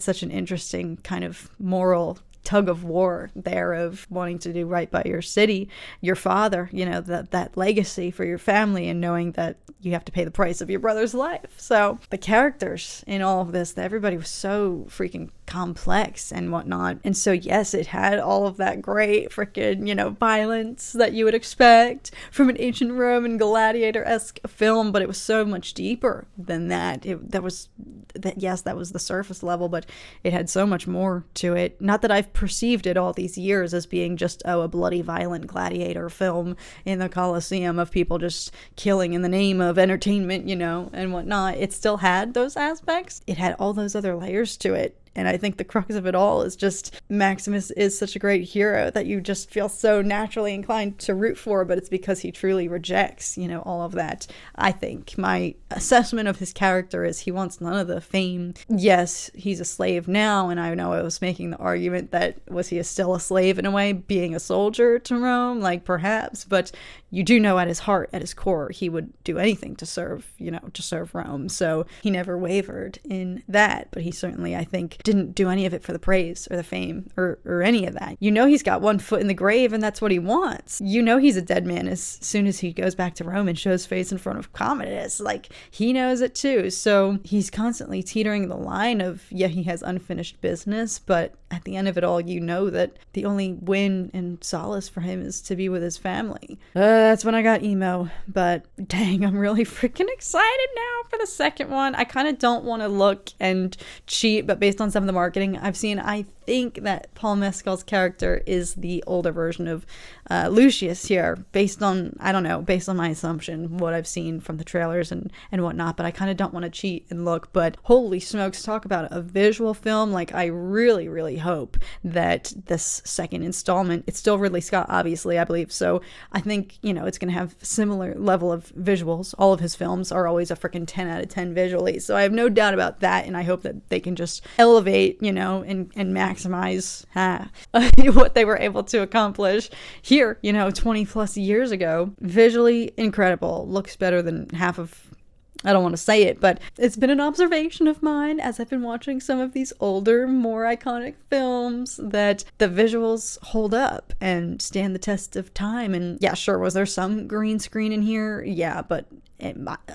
Speaker 1: such an interesting kind of moral tug of war there, of wanting to do right by your city, your father, you know, that legacy for your family, and knowing that you have to pay the price of your brother's life. So the characters in all of this, everybody was so freaking complex and whatnot. And so yes, it had all of that great freaking, you know, violence that you would expect from an ancient Roman gladiator-esque film, but it was so much deeper than that. That was the surface level, but it had so much more to it. Not that I've perceived it all these years as being just, a bloody, violent gladiator film in the Colosseum of people just killing in the name of entertainment, you know, and whatnot. It still had those aspects. It had all those other layers to it. And I think the crux of it all is just Maximus is such a great hero that you just feel so naturally inclined to root for, but it's because he truly rejects, you know, all of that. I think my assessment of his character is he wants none of the fame. Yes, he's a slave now, and I know I was making the argument that was he still a slave in a way, being a soldier to Rome, like perhaps, but you do know at his heart, at his core, he would do anything to serve, you know, to serve Rome. So he never wavered in that, but he certainly, I think, didn't do any of it for the praise or the fame or any of that. You know, he's got one foot in the grave, and that's what he wants. You know, he's a dead man as soon as he goes back to Rome and shows face in front of Commodus. Like, he knows it too. So he's constantly teetering the line of, yeah, he has unfinished business, but at the end of it all, you know that the only win and solace for him is to be with his family. That's when I got emo, but dang, I'm really freaking excited now for the second one. I kind of don't want to look and cheat, but based on some of the marketing I've seen, I think that Paul Mescal's character is the older version of Lucius here, based on my assumption, what I've seen from the trailers and whatnot, but I kind of don't want to cheat and look. But holy smokes, talk about a visual film. Like, I really, really hope that this second installment, it's still Ridley Scott, obviously, I believe, so I think, you know, it's going to have similar level of visuals. All of his films are always a freaking 10 out of 10 visually, so I have no doubt about that, and I hope that they can just elevate, you know, and maximize what they were able to accomplish here, you know, 20 plus years ago. Visually incredible. Looks better than half of, I don't want to say it, but it's been an observation of mine as I've been watching some of these older, more iconic films, that the visuals hold up and stand the test of time. And yeah, sure, was there some green screen in here? Yeah, but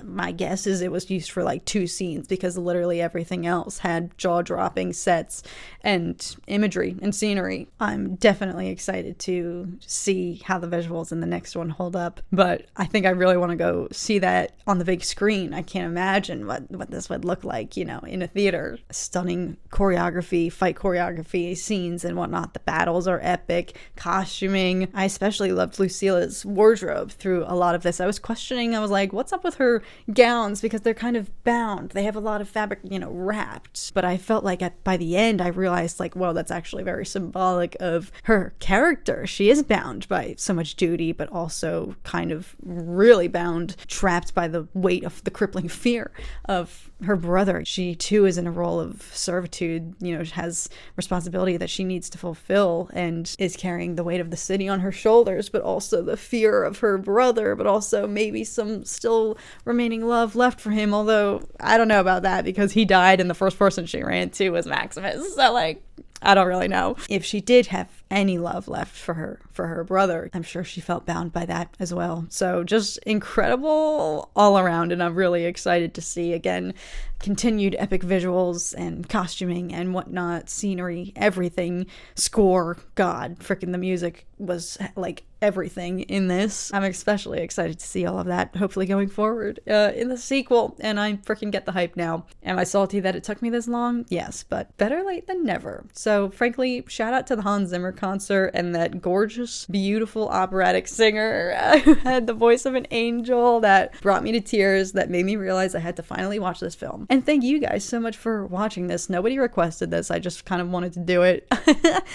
Speaker 1: my guess is it was used for like 2 scenes, because literally everything else had jaw-dropping sets and imagery and scenery. I'm definitely excited to see how the visuals in the next one hold up, but I think I really want to go see that on the big screen. I can't imagine what this would look like, you know, in a theater. Stunning choreography, fight choreography, scenes and whatnot. The battles are epic. Costuming. I especially loved Lucilla's wardrobe through a lot of this. I was questioning, I was like, what's up with her gowns because they're kind of bound. They have a lot of fabric, wrapped. But I felt like by the end, I realized like, whoa, that's actually very symbolic of her character. She is bound by so much duty, but also kind of really bound, trapped by the weight of the crippling fear of her brother. She too is in a role of servitude, has responsibility that she needs to fulfill and is carrying the weight of the city on her shoulders, but also the fear of her brother, but also maybe some still remaining love left for him. Although I don't know about that because he died and the first person she ran to was Maximus. So like, I don't really know. If she did have any love left for her brother, I'm sure she felt bound by that as well. So just incredible all around, and I'm really excited to see again continued epic visuals and costuming and whatnot, scenery, everything, score, god, freaking the music was like everything in this. I'm especially excited to see all of that hopefully going forward in the sequel, and I freaking get the hype now. Am I salty that it took me this long? Yes, but better late than never. So frankly, shout out to the Hans Zimmer concert and that gorgeous, beautiful operatic singer who had the voice of an angel that brought me to tears, that made me realize I had to finally watch this film. And thank you guys so much for watching this. Nobody requested this, I just kind of wanted to do it.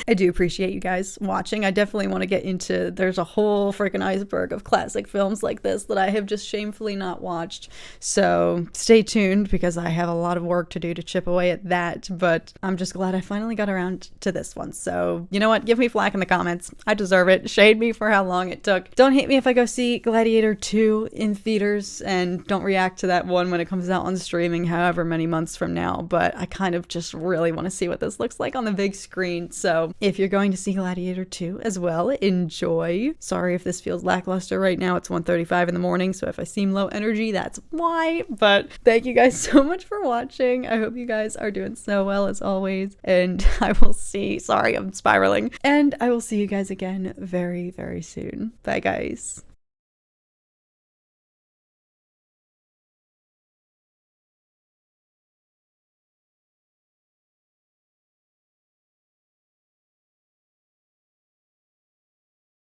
Speaker 1: I do appreciate you guys watching. I definitely want to get into, there's a whole freaking iceberg of classic films like this that I have just shamefully not watched. So stay tuned because I have a lot of work to do to chip away at that, but I'm just glad I finally got around to this one. So you know what? Give me flack in the comments. I deserve it. Shade me for how long it took. Don't hate me if I go see Gladiator 2 in theaters, and don't react to that one when it comes out on streaming however many months from now, but I kind of just really want to see what this looks like on the big screen. So if you're going to see Gladiator 2 as well, enjoy. Sorry if this feels lackluster right now. It's 1:35 in the morning, so if I seem low energy, that's why. But thank you guys so much for watching. I hope you guys are doing so well as always, and I will see, sorry, I'm spiraling, and I will see you guys again very, very soon. Bye guys.